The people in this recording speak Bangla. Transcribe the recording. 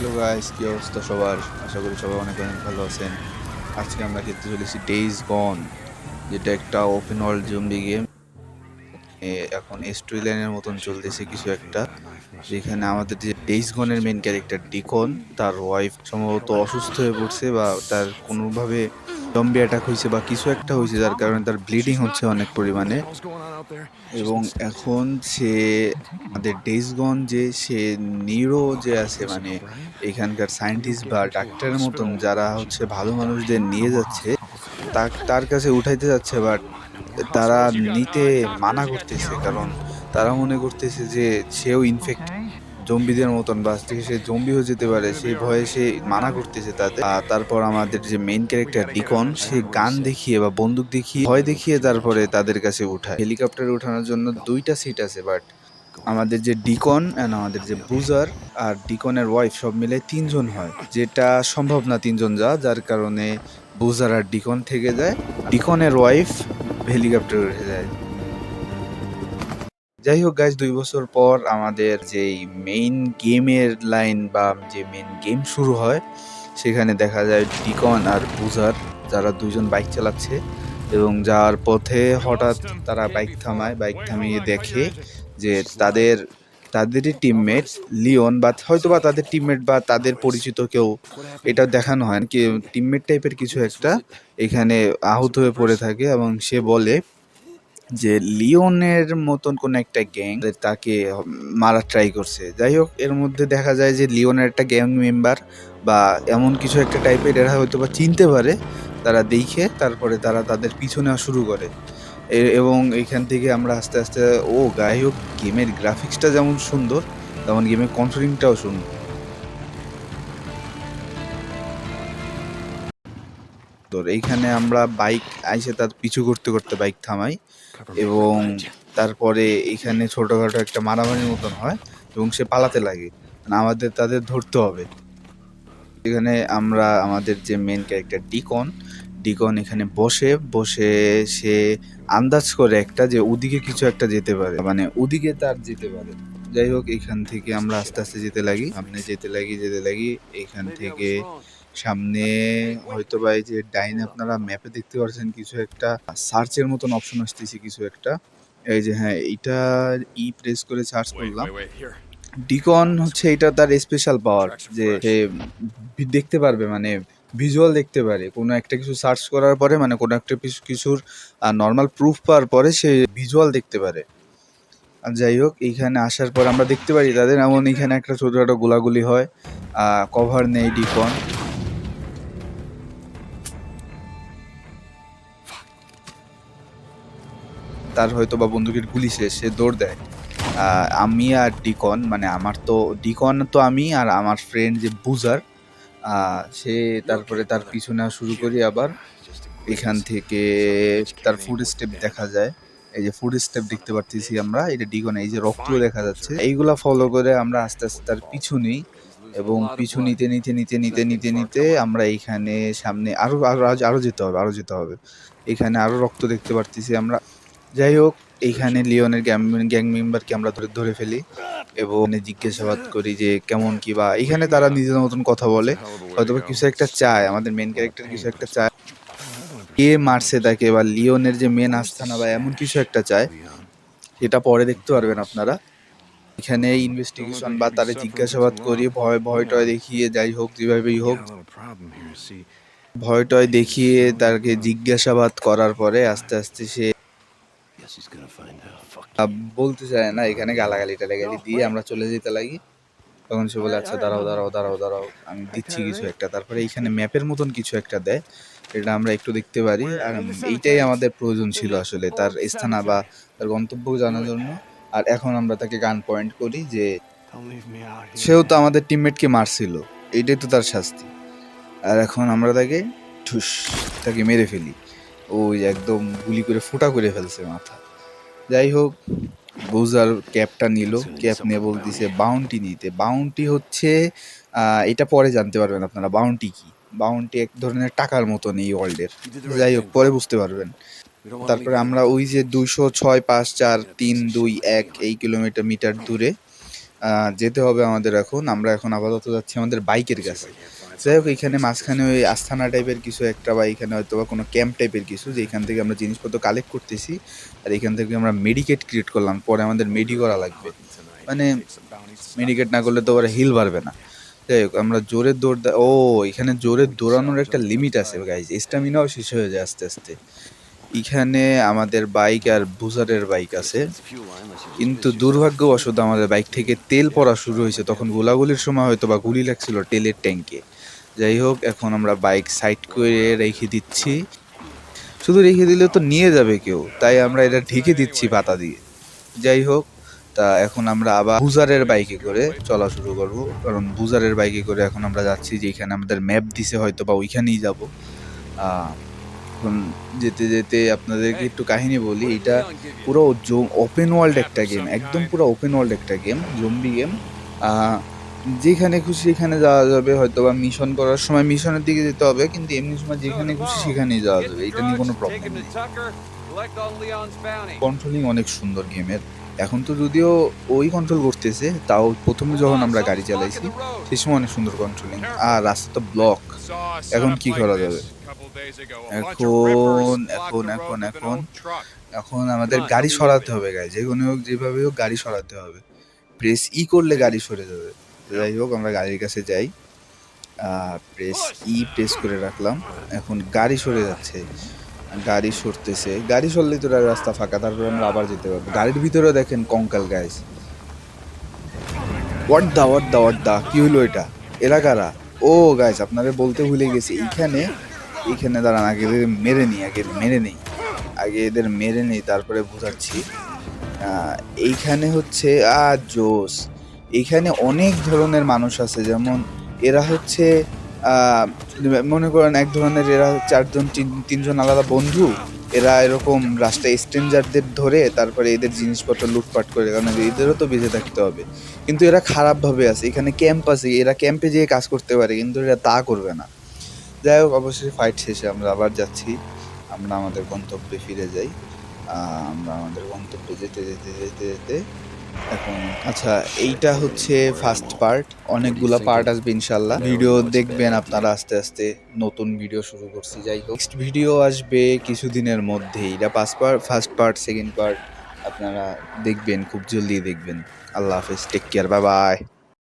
হ্যালো গাইস, কি অবস্থা সবার? আশা করি সবাই অনেক অনেক ভালো আছেন। আজকে আমরা খেলতে চলেছি ডেইজ গন, যেটা একটা ওপেন ওয়ার্ল্ড জম্বি গেম। এখন স্টোরিলাইনের মতন চলতেছে কিছু একটা, যেখানে আমাদের যে ডেইজ গনের মেন ক্যারেক্টার ডিকন, তার ওয়াইফ সম্ভবত অসুস্থ হয়ে পড়ছে বা তার কোনোভাবে জম্বি অ্যাটাক হয়েছে বা কিছু একটা হয়েছে, যার কারণে তার ব্লিডিং হচ্ছে অনেক পরিমাণে। এবং এখন সে আমাদের ডেইজ গন যে সে নিউরো যে আছে, মানে এখানকার সায়েন্টিস্ট বা ডাক্তারের মতন যারা হচ্ছে ভালো মানুষদের নিয়ে যাচ্ছে, তার কাছে উঠাইতে যাচ্ছে, বাট তারা নিতে মানা করতেছে, কারণ তারা মনে করতেছে যে সেও ইনফেক্ট জম্বিদের মতন, বা থেকে সে জম্বি হয়ে যেতে পারে, সেই ভয়ে সে মানা করতেছে তাদের। তারপর আমাদের যে মেইন ক্যারেক্টার ডিকন, সে গান দেখিয়ে বা বন্দুক দেখিয়ে ভয় দেখিয়ে তারপরে তাদের কাছে উঠায়। হেলিকপ্টারে ওঠানোর জন্য 2টা সিট আছে, বাট আমাদের যে ডিকন অ্যান্ড আমাদের যে বুজার আর ডিকনের ওয়াইফ সব মিলে 3জন হয়, যেটা সম্ভব না 3জন যার কারণে বুজার আর ডিকন থেকে যায়, ডিকনের ওয়াইফ হেলিকপ্টারে উঠে যায়। যাই হোক গাইজ, 2 বছর পর আমাদের যেই মেইন গেমের লাইন বা যে মেইন গেম শুরু হয়, সেখানে দেখা যায় ডিকন আর বুজার, যারা 2জন বাইক চালাচ্ছে, এবং যাওয়ার পথে হঠাৎ তারা বাইক থামিয়ে দেখে যে তাদেরই টিমমেট লিওন, বা হয়তোবা তাদের টিমমেট বা তাদের পরিচিত কেউ, এটা দেখানো হয় কি টিমমেট টাইপের কিছু একটা এখানে আহত হয়ে পড়ে থাকে, এবং সে বলে যে লিওনের মতন কোন একটা গ্যাং তাকে মারার ট্রাই করছে। যাই হোক, এর মধ্যে দেখা যায় যে লিওনের একটা গ্যাং মেম্বার বা এমন কিছু একটা টাইপের, এরা হয়তো বা চিনতে পারে, তারা দেখে তারপরে তারা তাদের পিছু নেওয়া শুরু করে। এবং এখান থেকে আমরা আস্তে আস্তে গাই হোক, গেমের গ্রাফিক্সটা যেমন সুন্দর, তেমন গেমের কন্ট্রোলিংটাও সুন্দর। এইখানে আমরা বাইক আইসে তার পিছু করতে করতে বাইক থামাই, এবং তারপরে এইখানে ছোটখাটো একটা মারামারির মতন হয় এবং সে পালাতে লাগে, মানে আমাদের তাদের ধরতে হবে। এখানে আমরা আমাদের যে মেন ক্যারেক্টার ডিকন এখানে বসে বসে সে আন্দাজ করে একটা যে ওদিকে কিছু একটা যেতে পারে, মানে ওদিকে তার যেতে পারে। যাই হোক, এখান থেকে আমরা আস্তে আস্তে যেতে লাগি, সামনে যেতে লাগি এখান থেকে সামনে। হয়তো বা এই যে ডাইনে আপনারা ম্যাপে দেখতে পাচ্ছেন কিছু একটা সার্চের মতন অপশন আসতেছে, কিছু একটা, এই যে হ্যাঁ, এইটা প্রেস করে সার্চ করলাম। ডিকন হচ্ছে এটা তার স্পেশাল পাওয়ার, যে সে দেখতে পারবে, মানে ভিজুয়াল দেখতে পারে কোনো একটা কিছু সার্চ করার পরে, মানে কোনো একটা কিছুর নর্মাল প্রুফ পাওয়ার পরে সে ভিজুয়াল দেখতে পারে। আর যাই হোক, এইখানে আসার পর আমরা দেখতে পারি তাদের, এমন এখানে একটা ছোটখাটো গোলাগুলি হয়, কভার নেই ডিকন। তার হয়তো বা বন্দুকের গুলি শেষ, সে দৌড় দেয়। আমি আর ডিকন, মানে ডিকন তো আমি আর আমার ফ্রেন্ড যে বুজার, সে তারপরে তার পিছু নেওয়া শুরু করি। আবার এখান থেকে তার ফুড স্টেপ দেখা যায়, এই যে ফুড স্টেপ দেখতে পারতেছি আমরা, এটা ডিকন, এই যে রক্ত দেখা যাচ্ছে, এইগুলা ফলো করে আমরা আস্তে আস্তে তার পিছু নিই, এবং পিছু নিতে নিতে নিতে নিতে নিতে নিতে আমরা এইখানে সামনে আরো যেতে হবে। এখানে আরো রক্ত দেখতে পারতেছি আমরা। যাই হোক, এইখানে লিওনের গ্যাং মেম্বারকে আমরা ধরে ফেলি এবং জিজ্ঞাসাবাদ করি যে কেমন কি, বা এখানে তারা নিজেদের মতন কথা বলে, হয়তো কিছু একটা চায়, আমাদের মেন ক্যারেক্টার কিছু একটা চায়, কে মারছে তাকে, বা লিওনের যে মেন আস্তানা বা এমন কিছু একটা চায়, সেটা পরে দেখতে পারবেন আপনারা। এখানে ইনভেস্টিগেশন বা তারা জিজ্ঞাসাবাদ করি, ভয় টয় দেখিয়ে, যাই হোক যেভাবেই হোক ভয় টয় দেখিয়ে তাকে জিজ্ঞাসাবাদ করার পরে আস্তে আস্তে সে বলতে চায় না, এখানে গালাগালি টালাগালি দিয়ে আমরা চলে যেতে লাগি। তখন সে বলে আচ্ছা দাঁড়াও, আমি দিচ্ছি কিছু একটা। তারপরে এইখানে ম্যাপের মতন কিছু একটা দেয়, এটা আমরা একটু দেখতে পারি। আর এইটাই আমাদের প্রয়োজন ছিল আসলে, তার স্থানা বা তার গন্তব্য জানার জন্য। আর এখন আমরা তাকে গান পয়েন্ট করি যে সেও তো আমাদের টিমমেটকে মারছিল, এইটাই তো তার শাস্তি। আর এখন আমরা তাকে মেরে ফেলি, ওই একদম গুলি করে ফুটা করে ফেলছে মাথা। যাই হোক, বুজার ক্যাপটা নিল, ক্যাপ নিয়ে বলতেছে বাউন্টি নিতে। বাউন্টি হচ্ছে এটা পরে জানতে পারবেন আপনারা, বাউন্টি কি। বাউন্টি এক ধরনের টাকার মতন এই ওয়ার্ল্ডের, যাই হোক পরে বুঝতে পারবেন। তারপরে আমরা ওই যে 206, 5, 4, 3, 2, 1 এই কিলোমিটার দূরে যেতে হবে আমাদের এখন। আমরা এখন আপাতত যাচ্ছি আমাদের বাইকের কাছে। যাই হোক, এখানে মাঝখানে ওই আস্তানা টাইপের কিছু একটা বা এখানে হয়তো বা কোনো ক্যাম্প টাইপের কিছু, যেখান থেকে আমরা জিনিসপত্র কালেক্ট করতেছি। আর এখান থেকে আমরা মেডিকেট ক্রিয়েট করলাম, পরে আমাদের মেডি করা লাগবে। মানে মেডিকেট না করলে তো ওরা হিল বাড়বে না। যাই হোক, আমরা জোরে ও এখানে জোরে দৌড়ানোর একটা লিমিট আছে গাইজ, স্ট্যামিনাও শেষ হয়ে যায় আস্তে আস্তে। এখানে আমাদের বাইক আর বুজারের বাইক আছে, কিন্তু দুর্ভাগ্যবশত আমাদের বাইক থেকে তেল পড়া শুরু হয়েছে। তখন গোলাগুলির সময় হয়তো বা গুলি লাগছিল তেলের ট্যাঙ্কে। যাই হোক, এখন আমরা বাইক সাইড করে রেখে দিচ্ছি। শুধু রেখে দিলে তো নিয়ে যাবে কেউ, তাই আমরা এটা ঢেকে দিচ্ছি পাতা দিয়ে। যাই হোক, তা এখন আমরা আবার বুজারের বাইকে করে চলা শুরু করব, কারণ বুজারের বাইকে করে এখন আমরা যাচ্ছি যেখানে আমাদের ম্যাপ দিছে, হয়তো বা ওইখানেই যাব। এখন যেতে যেতে আপনাদেরকে একটু কাহিনী বলি। এটা পুরো ওপেন ওয়ার্ল্ড একটা গেম, একদম পুরো ওপেন ওয়ার্ল্ড একটা গেম, জম্বি গেম। যেখানে খুশি সেখানে যাওয়া যাবে, হয়তো বা মিশন করার সময় মিশনের দিকে যেতে হবে, কিন্তু এমনি সময় যেখানে খুশি সেখানেই যাওয়া যাবে, এটা নিয়ে কোনো প্রবলেম নেই। কন্ট্রোলিং অনেক সুন্দর গেমের। এখন তো যদিও ওই কন্ট্রোল করতেছে, তাও প্রথমে যখন আমরা গাড়ি চালাইছি সেই সময় অনেক সুন্দর কন্ট্রোলিং। আর রাস্তা তো ব্লক, এখন কি করা যাবে? এখন এখন এখন এখন এখন আমাদের গাড়ি সরাতে হবে গাইজ, যে কোনো হোক যেভাবে হোক গাড়ি সরাতে হবে। প্রেস করলে গাড়ি সরে যাবে। যাই হোক, আমরা গাড়ির কাছে যাই, প্রেস করে রাখলাম। এখন গাড়ি সরে যাচ্ছে, গাড়ি সরতেছে, গাড়ি সরলেই তো রাস্তা ফাঁকা, তারপরে আমরা আবার যেতে পারবো। গাড়ির ভিতরে দেখেন কঙ্কাল গাইজ। ওয়াট দা কি হলো এটা? এরা কারা? ও গাইজ, আপনারা বলতে ভুলে গেছি, এইখানে দাঁড়ান, আগে এদের মেরে নিই, আগে এদের মেরে নেই, তারপরে বোঝাচ্ছি। এইখানে হচ্ছে জোস, এইখানে অনেক ধরনের মানুষ আছে। যেমন এরা হচ্ছে মনে করেন এক ধরনের, এরা চারজন তিনজন আলাদা বন্ধু। এরা এরকম রাস্তায় স্ট্রেঞ্জারদের ধরে তারপরে এদের জিনিসপত্র লুটপাট করে, কারণ এদেরও তো বেঁচে থাকতে হবে। কিন্তু এরা খারাপভাবে আছে, এখানে ক্যাম্প আছে, এরা ক্যাম্পে যেয়ে কাজ করতে পারে, কিন্তু এরা তা করবে না। যাই হোক, অবশ্যই ফাইট শেষে আমরা আবার যাচ্ছি, আমরা আমাদের গন্তব্যে ফিরে যাই। আমরা আমাদের গন্তব্যে যেতে যেতে যেতে যেতে এখন এইটা হচ্ছে ফার্স্ট পার্ট, অনেকগুলা পার্ট আসবে ইনশাল্লাহ। ভিডিও দেখবেন আপনারা আস্তে আস্তে, নতুন ভিডিও শুরু করছি। যাই হোক, নেক্সট ভিডিও আসবে কিছুদিনের মধ্যেই। এটা ফার্স্ট পার্ট, সেকেন্ড পার্ট আপনারা দেখবেন, খুব জলদি দেখবেন। আল্লাহ হাফেজ, টেক কেয়ার, বাই বাই।